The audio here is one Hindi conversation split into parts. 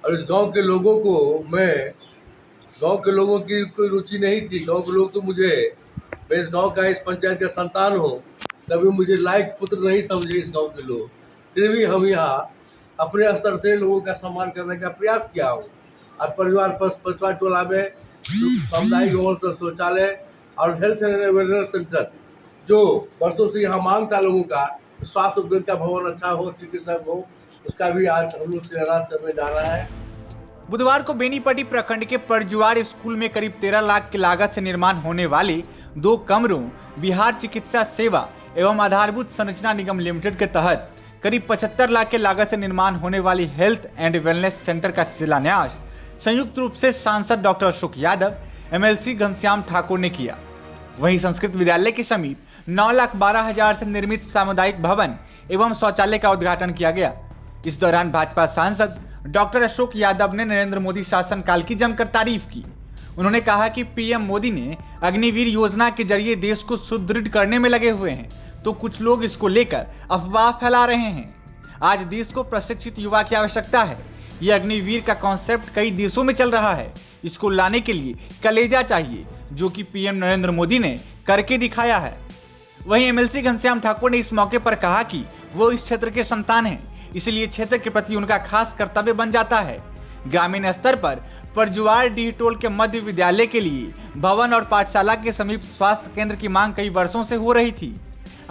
और इस गांव के लोगों को गांव के लोगों की कोई रुचि नहीं थी। गांव के लोग तो मैं इस गांव का, इस पंचायत का संतान हूँ, कभी मुझे लायक पुत्र नहीं समझे इस गांव के लोग। फिर भी हम यहाँ अपने स्तर से लोगों का सम्मान करने का प्रयास किया हूँ। और परिवार पचवा टोला में सामुदायिक भवन से शौचालय और हेल्थ एंड अवेयरनेस सेंटर, जो वर्षों से यहाँ मांग था लोगों का, स्वास्थ्य उद्योग का भवन अच्छा हो, चिकित्सक हो, उसका भी आज हम लोग शिलान्यास करने जा रहा है। बुधवार को बेनीपट्टी प्रखंड के परजुआर स्कूल में करीब 13 लाख की लागत से निर्माण होने वाले 2 कमरों बिहार चिकित्सा सेवा एवं आधारभूत संरचना निगम लिमिटेड के तहत करीब 75 लाख की लागत से निर्माण होने वाली हेल्थ एंड वेलनेस सेंटर का शिलान्यास संयुक्त रूप से सांसद डॉक्टर अशोक यादव, एमएलसी घनश्याम ठाकुर ने किया। वहीं संस्कृत विद्यालय के समीप 9,12,000 से निर्मित सामुदायिक भवन एवं शौचालय का उद्घाटन किया गया। इस दौरान भाजपा सांसद डॉक्टर अशोक यादव ने नरेंद्र मोदी शासनकाल की जमकर तारीफ की। उन्होंने कहा कि पीएम मोदी ने अग्निवीर योजना के जरिए देश को सुदृढ़ करने में लगे हुए हैं, तो कुछ लोग इसको लेकर अफवाह फैला रहे हैं। आज देश को प्रशिक्षित युवा की आवश्यकता है। ये अग्निवीर का कॉन्सेप्ट कई देशों में चल रहा है। इसको लाने के लिए कलेजा चाहिए, जो कि पीएम नरेंद्र मोदी ने करके दिखाया है। वहीं एमएलसी घनश्याम ठाकुर ने इस मौके पर कहा कि वो इस क्षेत्र के संतान हैं, इसलिए क्षेत्र के प्रति उनका खास कर्तव्य बन जाता है। ग्रामीण स्तर पर परजुआर डीहटोल के मध्य विद्यालय के लिए भवन और पाठशाला के समीप स्वास्थ्य केंद्र की मांग कई वर्षों से हो रही थी।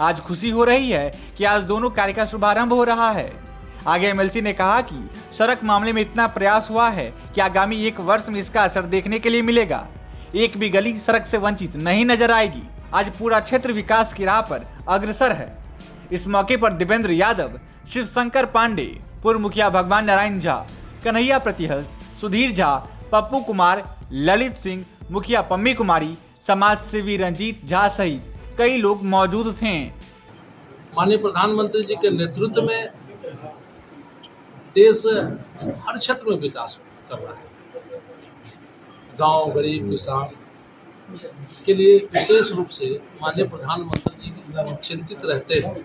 आज खुशी हो रही है कि आज दोनों कार्य का शुभारंभ हो रहा है। आगे एमएलसी ने कहा कि सड़क मामले में इतना प्रयास हुआ है कि आगामी 1 वर्ष में इसका असर देखने के लिए मिलेगा। एक भी गली सड़क से वंचित नहीं नजर आएगी। आज पूरा क्षेत्र विकास की राह पर अग्रसर है। इस मौके पर दिवेंद्र यादव, शिव शंकर पांडे, पूर्व मुखिया भगवान नारायण झा, कन्हैया प्रतिहल, सुधीर झा, पप्पू कुमार, ललित सिंह, मुखिया पम्मी कुमारी, समाज सेवी रंजीत झा सहित कई लोग मौजूद थे। माननीय प्रधानमंत्री जी के नेतृत्व में देश हर क्षेत्र में विकास कर रहा है। गांव, गरीब, किसान के लिए विशेष रूप से माननीय प्रधानमंत्री जी चिंतित रहते हैं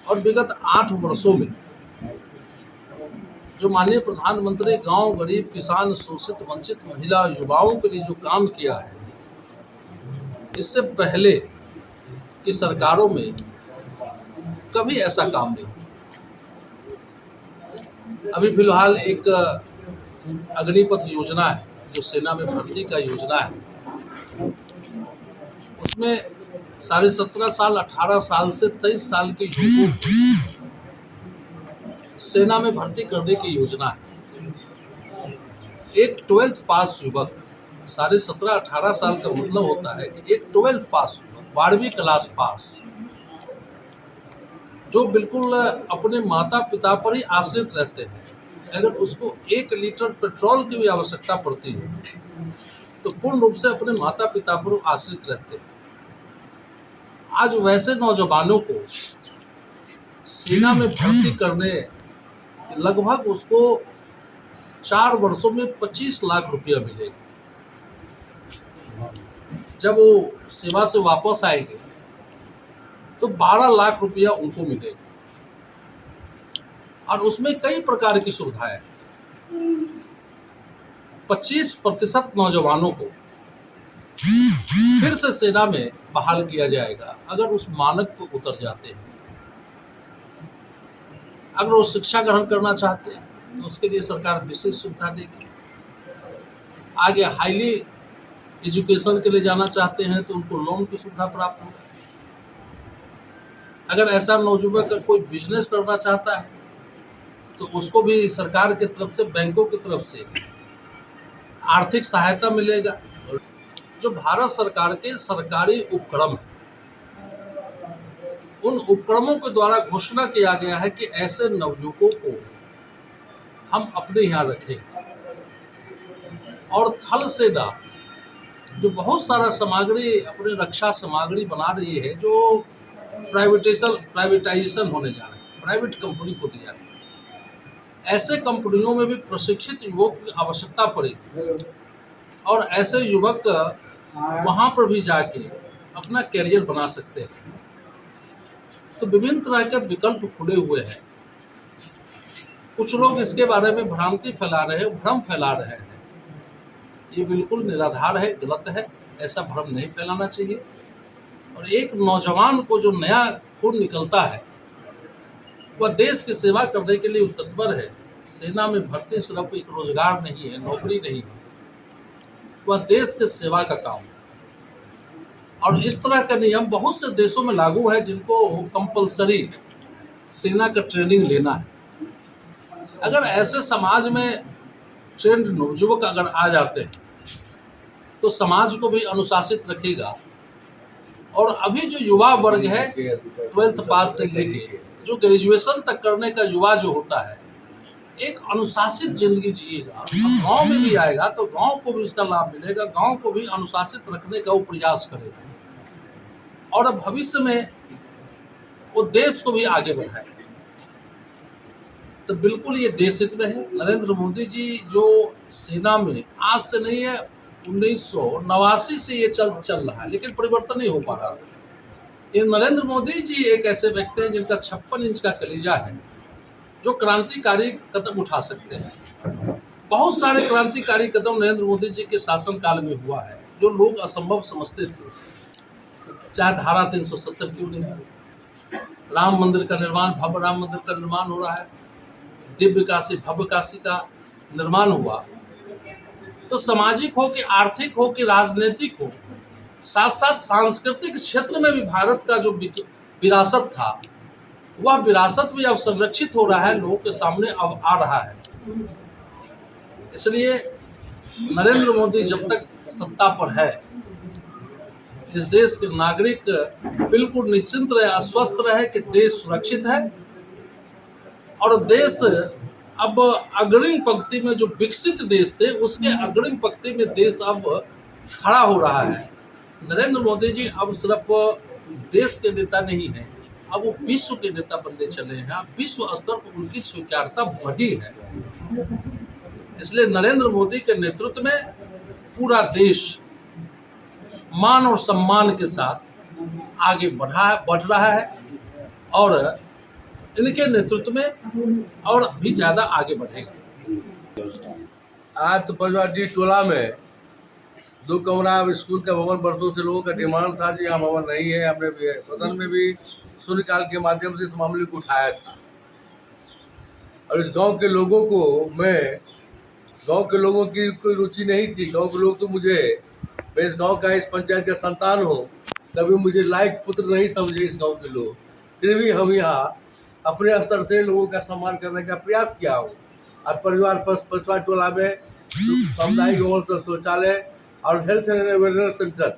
और विगत 8 वर्षों में जो माननीय प्रधानमंत्री गांव, गरीब, किसान, शोषित, वंचित, महिला, युवाओं के लिए जो काम किया है, इससे पहले की सरकारों में कभी ऐसा काम नहीं। अभी फिलहाल एक अग्निपथ योजना है जो सेना में भर्ती का योजना है, उसमें 17.5 साल, 18 साल से 23 साल के युवकों को सेना में भर्ती करने की योजना है। एक 12th पास युवक, 17.5-18 साल का मतलब होता है कि एक 12th पास युवक, 12वीं क्लास पास, जो बिल्कुल अपने माता पिता पर ही आश्रित रहते हैं, अगर उसको 1 लीटर पेट्रोल की भी आवश्यकता पड़ती है तो पूर्ण रूप से अपने माता पिता पर आश्रित रहते हैं। आज वैसे नौजवानों को सेना में भर्ती करने लगभग उसको 4 वर्षों में 25 लाख रुपया मिलेगा। जब वो सेवा से वापस आएंगे तो 12 लाख रुपया उनको मिलेगा और उसमें कई प्रकार की सुविधाएं। 25% नौजवानों को फिर से सेना में बहाल किया जाएगा अगर उस मानक पर उतर जाते हैं। अगर वो शिक्षा ग्रहण करना चाहते हैं तो उसके लिए सरकार विशेष सुविधा देगी। आगे हाईली एजुकेशन के लिए जाना चाहते हैं तो उनको लोन की सुविधा प्राप्त होगी। अगर ऐसा नौजवान कोई बिजनेस करना चाहता है तो उसको भी सरकार की तरफ से, बैंकों की तरफ से आर्थिक सहायता मिलेगा। जो भारत सरकार के सरकारी उपक्रम है, उन उपक्रमों के द्वारा घोषणा किया गया है कि ऐसे नवयुवकों को हम अपने यहाँ रखेंगे। और थल सेना जो बहुत सारा सामग्री, अपने रक्षा सामग्री बना रही है, जो प्राइवेटाइजेशन होने जा रहा है, प्राइवेट कंपनी को दिया है, ऐसे कंपनियों में भी प्रशिक्षित युवक की आवश्यकता पड़ेगी और ऐसे युवक वहाँ पर भी जाके अपना कैरियर बना सकते हैं। तो विभिन्न तरह के विकल्प खुले हुए हैं। कुछ लोग इसके बारे में भ्रांति फैला रहे हैं, भ्रम फैला रहे हैं। ये बिल्कुल निराधार है, गलत है, ऐसा भ्रम नहीं फैलाना चाहिए। और एक नौजवान को जो नया खून निकलता है वह देश की सेवा करने के लिए तत्पर है। सेना में भर्ती सिर्फ एक रोजगार नहीं है, नौकरी नहीं है, वह देश की सेवा का काम है। और इस तरह का नियम बहुत से देशों में लागू है जिनको कंपलसरी सेना का ट्रेनिंग लेना है। अगर ऐसे समाज में ट्रेंड नवयुवक अगर आ जाते हैं तो समाज को भी अनुशासित रखेगा। और अभी जो युवा वर्ग है 12th पास से लेके जो ग्रेजुएशन तक करने का युवा जो होता है, एक अनुशासित जिंदगी जिएगा। गांव में भी आएगा तो गांव को भी इसका लाभ मिलेगा, गांव को भी अनुशासित रखने का वो प्रयास करेगा और भविष्य में वो देश को भी आगे बढ़ाएगा। तो बिल्कुल ये देश हित में है। नरेंद्र मोदी जी जो सेना में आज से नहीं है, 1989 से ये चल रहा है, लेकिन परिवर्तन नहीं हो पा रहा। ये नरेंद्र मोदी जी एक ऐसे व्यक्ति हैं जिनका 56 इंच का कलीजा है, जो क्रांतिकारी कदम उठा सकते हैं। बहुत सारे क्रांतिकारी कदम नरेंद्र मोदी जी के शासनकाल में हुआ है जो लोग असंभव समझते थे। चाहे धारा 370 क्यों नहीं, राम मंदिर का निर्माण, भव्य राम मंदिर का निर्माण हो रहा है, दिव्य काशी भव्य काशी का निर्माण हुआ। तो सामाजिक हो कि आर्थिक हो कि राजनीतिक हो, साथ साथ सांस्कृतिक क्षेत्र में भी भारत का जो विरासत था वह विरासत भी अब संरक्षित हो रहा है, लोगों के सामने अब आ रहा है। इसलिए नरेंद्र मोदी जब तक सत्ता पर है, इस देश के नागरिक बिल्कुल निश्चिंत रहे, आश्वस्त रहे कि देश सुरक्षित है और देश अब अग्रिम पंक्ति में, जो विकसित देश थे उसके अग्रिम पंक्ति में देश अब खड़ा हो रहा है। नरेंद्र मोदी जी अब सिर्फ देश के नेता नहीं है, अब वो विश्व के नेता बनने चले हैं। अब विश्व स्तर पर उनकी स्वीकार्यता बढ़ी है। इसलिए नरेंद्र मोदी के नेतृत्व में पूरा देश मान और सम्मान के साथ आगे बढ़ रहा है और इनके नेतृत्व में और भी ज्यादा आगे बढ़ेगा। आज तो पंचवाटी टोला में 2 कमरा स्कूल का भवन वर्षों से लोगों का डिमांड था जी, यहाँ भवन नहीं है। हमने सदन में भी शून्यकाल के माध्यम से इस मामले को उठाया था और इस गांव के लोगों को गांव के लोगों की कोई रुचि नहीं थी। गांव के लोग तो मुझे, मैं इस गांव का, इस पंचायत का संतान हूँ, कभी मुझे लायक पुत्र नहीं समझे इस गांव के लोग। फिर भी हम यहाँ अपने स्तर से लोगों का सम्मान करने का प्रयास किया हूँ। और परिवार पचवा टोला में सामुदायिक भवन, शौचालय और हेल्थ एंड अवेयरनेस सेंटर,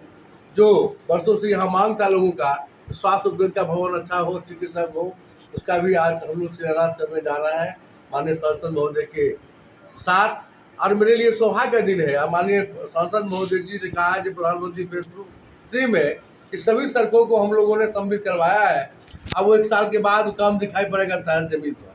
जो वर्षों से यहाँ मांग था लोगों का, स्वास्थ्य उद्योग का भवन अच्छा हो, चिकित्सक हो, उसका भी आज हम लोग शिलान्यास करने जाना है माननीय सांसद महोदय के साथ। और मेरे लिए सौभाग्य का दिन है। माननीय सांसद महोदय जी ने कहा कि प्रधानमंत्री फेज 3 में कि सभी सड़कों को हम लोगों ने सम्मिलित करवाया है। अब वो 1 साल के बाद काम दिखाई पड़ेगा शहर जमीन पर।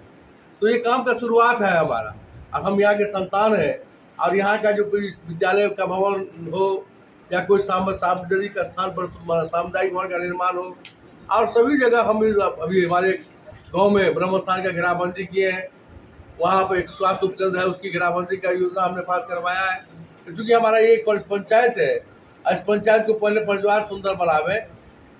तो ये काम का शुरुआत है हमारा। अब हम यहाँ के संतान हैं और यहाँ का जो कोई विद्यालय का भवन हो या कोई सार्वजनिक स्थान पर सामुदायिक भवन का निर्माण हो, और सभी जगह हम अभी हमारे गांव में ब्रह्म स्थान का घेराबंदी किए हैं। वहाँ पर एक स्वास्थ्य उपकेंद्र है, उसकी घेराबंदी का योजना हमने पास करवाया है। क्योंकि हमारा ये एक पंचायत है, इस पंचायत को पहले परिवार सुंदर बनावे।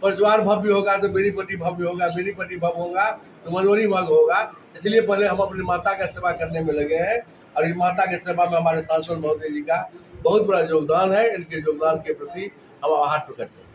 परिवार भव्य होगा तो बेनीपट्टी भव्य होगा, बेनीपट्टी भव्य होगा तो मधुबनी भव्य होगा। इसलिए पहले हम अपनी माता का सेवा करने में लगे हैं और इस माता की सेवा में हमारे सांसद महोदय जी का बहुत बड़ा योगदान है। इनके योगदान के प्रति हम आभार प्रकट करते हैं।